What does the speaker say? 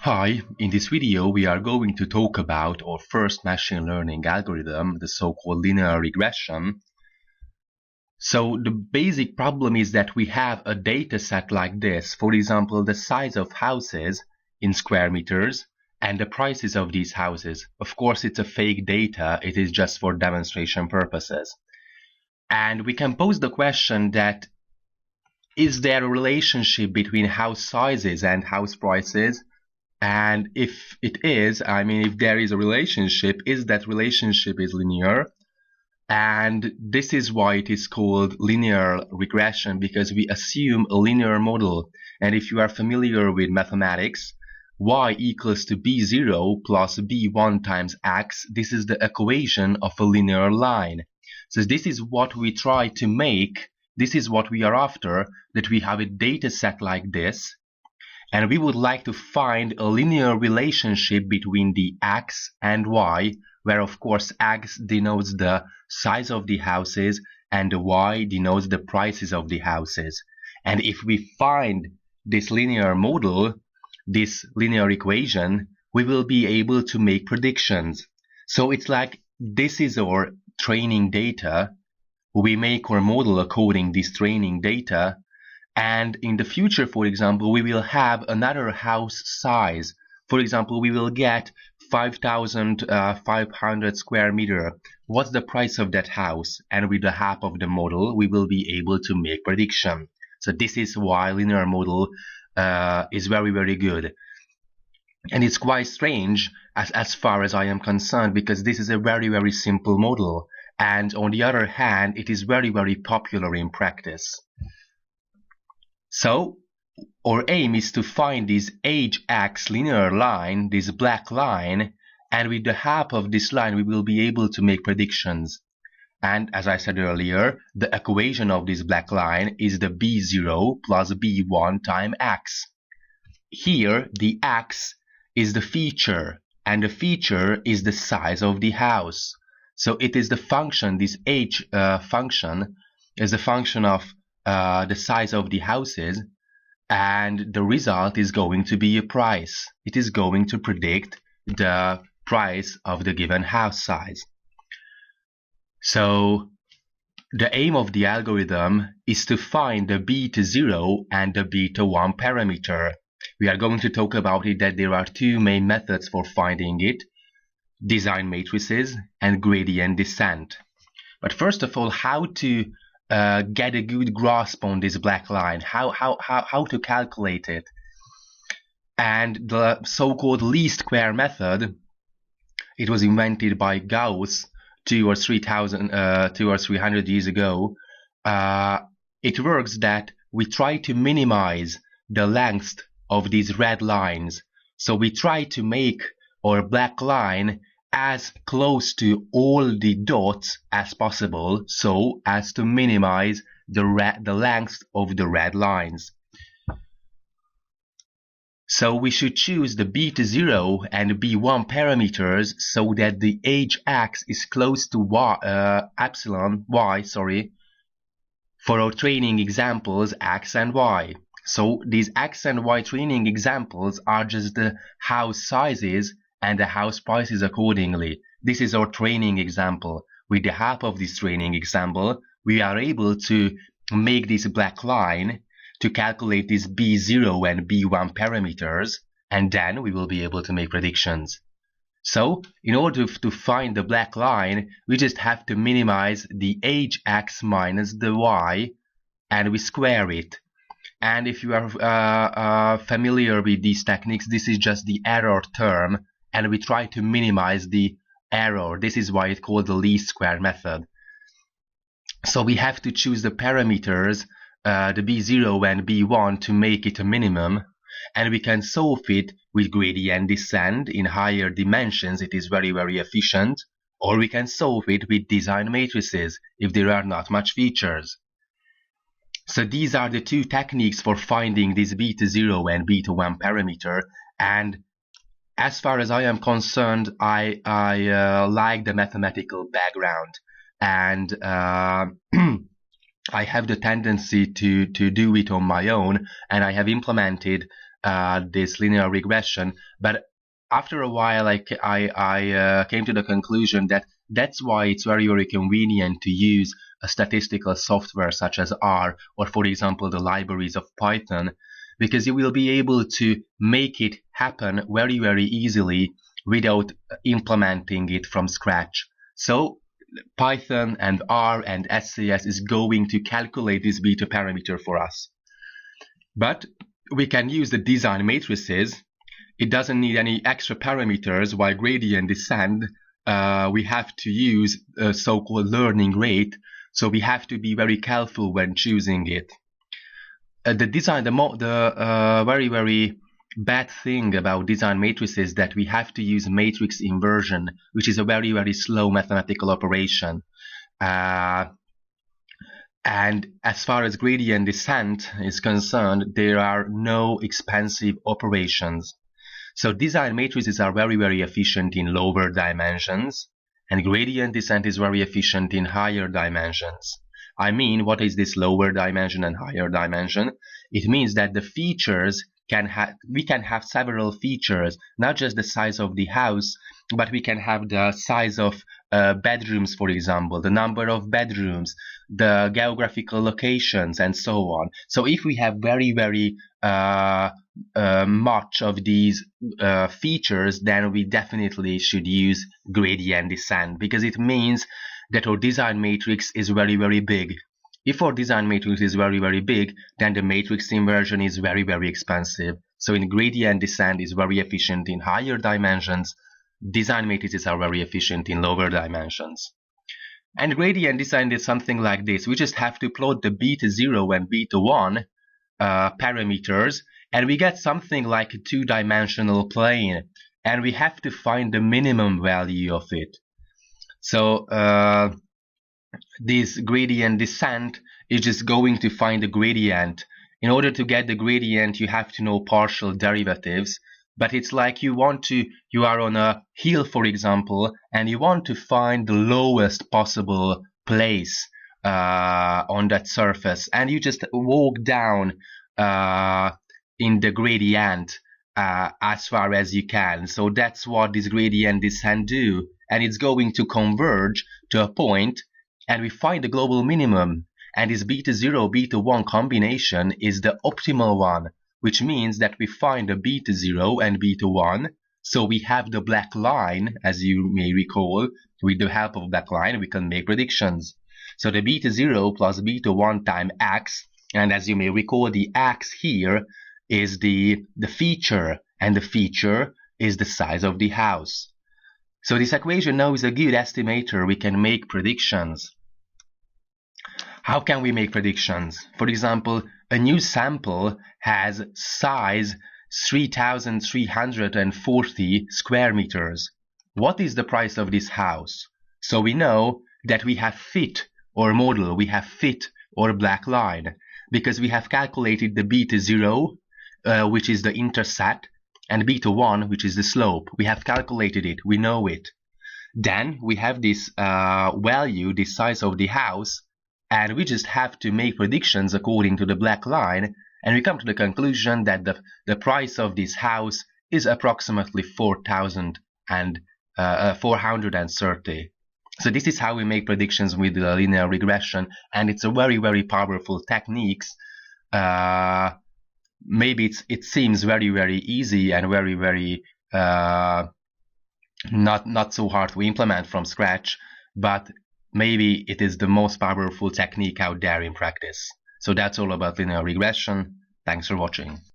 Hi, in this video we are going to talk about our first machine learning algorithm, the so-called linear regression. So the basic problem is that we have a data set like this, for example, the size of houses in square meters and the prices of these houses. Of course, it's a fake data, it is just for demonstration purposes. And we can pose the question that is there a relationship between house sizes and house prices? And if it is, if there is a relationship, is that relationship is linear? And this is why it is called linear regression, because we assume a linear model. And if you are familiar with mathematics, y equals to b0 plus b1 times x, this is the equation of a linear line. So this is what we try to make, this is what we are after, that we have a data set like this, and we would like to find a linear relationship between the x and y, where of course x denotes the size of the houses and the y denotes the prices of the houses. And if we find this linear model, this linear equation, we will be able to make predictions. So it's like this is our training data. We make our model according to this training data. And in the future, for example, we will have another house size. For example, we will get 5,500 square meter. What's the price of that house? And with the help of the model, we will be able to make prediction. So this is why linear model is very, very good. And it's quite strange as far as I am concerned, because this is a very, very simple model. And on the other hand, it is very, very popular in practice. So our aim is to find this h-axis linear line, this black line, and with the help of this line we will be able to make predictions. And as I said earlier, the equation of this black line is the b0 plus b1 times x. Here the x is the feature, and the feature is the size of the house. So it is the function, this h function is the function of the size of the houses, and the result is going to be a price. It is going to predict the price of the given house size. So the aim of the algorithm is to find the beta0 and the beta1 parameter. We are going to talk about it that there are two main methods for finding it: design matrices and gradient descent. But first of all, how to get a good grasp on this black line, how to calculate it. And the so-called least square method, it was invented by Gauss 200 or 300 years ago. It works that we try to minimize the length of these red lines. So we try to make our black line as close to all the dots as possible, so as to minimize the length of the red lines. So we should choose the beta0 and b1 parameters so that the h-axis is close to y, for our training examples x and y. So these x and y training examples are just the house sizes and the house prices accordingly. This is our training example. With the help of this training example, we are able to make this black line, to calculate these b0 and b1 parameters, and then we will be able to make predictions. So in order to find the black line, we just have to minimize the h-axis minus the y, and we square it. And if you are familiar with these techniques, this is just the error term, and we try to minimize the error. This is why it's called the least square method. So we have to choose the parameters, the b0 and b1, to make it a minimum, and we can solve it with gradient descent in higher dimensions. It is very, very efficient. Or we can solve it with design matrices if there are not much features. So these are the two techniques for finding this beta0 and beta1 parameter. And as far as I am concerned, I like the mathematical background, and I have the tendency to do it on my own, and I have implemented this linear regression, but after a while I came to the conclusion that that's why it's very, very convenient to use a statistical software such as R, or for example the libraries of Python, because you will be able to make it happen very, very easily without implementing it from scratch. So Python and R and SCS is going to calculate this beta parameter for us. But we can use the design matrices. It doesn't need any extra parameters, while gradient descent, we have to use a so-called learning rate, so we have to be very careful when choosing it. The very, very bad thing about design matrices is that we have to use matrix inversion, which is a very, very slow mathematical operation. And as far as gradient descent is concerned, there are no expensive operations. So design matrices are very, very efficient in lower dimensions, and gradient descent is very efficient in higher dimensions. I mean, what is this lower dimension and higher dimension? It means that the features we can have several features, not just the size of the house, but we can have the size of bedrooms, for example, the number of bedrooms, the geographical locations, and so on. So if we have very, very much of these features, then we definitely should use gradient descent, because it means that our design matrix is very, very big. If our design matrix is very, very big, then the matrix inversion is very, very expensive. So in gradient descent is very efficient in higher dimensions. Design matrices are very efficient in lower dimensions. And gradient descent is something like this. We just have to plot the beta 0 and beta 1 parameters, and we get something like a two-dimensional plane, and we have to find the minimum value of it. So this gradient descent is just going to find the gradient. In order to get the gradient, you have to know partial derivatives, but it's like you are on a hill, for example, and you want to find the lowest possible place on that surface, and you just walk down in the gradient as far as you can. So that's what this gradient descent do, and it's going to converge to a point, and we find the global minimum, and this beta 0 beta 1 combination is the optimal one, which means that we find the beta 0 and beta 1. So we have the black line, as you may recall. With the help of black line we can make predictions. So the beta 0 plus beta 1 times x, and as you may recall, the x here is the feature, and the feature is the size of the house. So this equation now is a good estimator. We can make predictions. How can we make predictions? For example, a new sample has size 3,340 square meters. What is the price of this house? So we know that we have fit or model, we have fit or black line, because we have calculated the beta 0, which is the intercept, and beta 1, which is the slope. We have calculated it, we know it. Then we have this value, the size of the house, and we just have to make predictions according to the black line, and we come to the conclusion that the price of this house is approximately 430. So this is how we make predictions with the linear regression, and it's a very, very powerful technique. Maybe it seems very, very easy and very, very not so hard to implement from scratch, but maybe it is the most powerful technique out there in practice. So that's all about linear regression. Thanks for watching.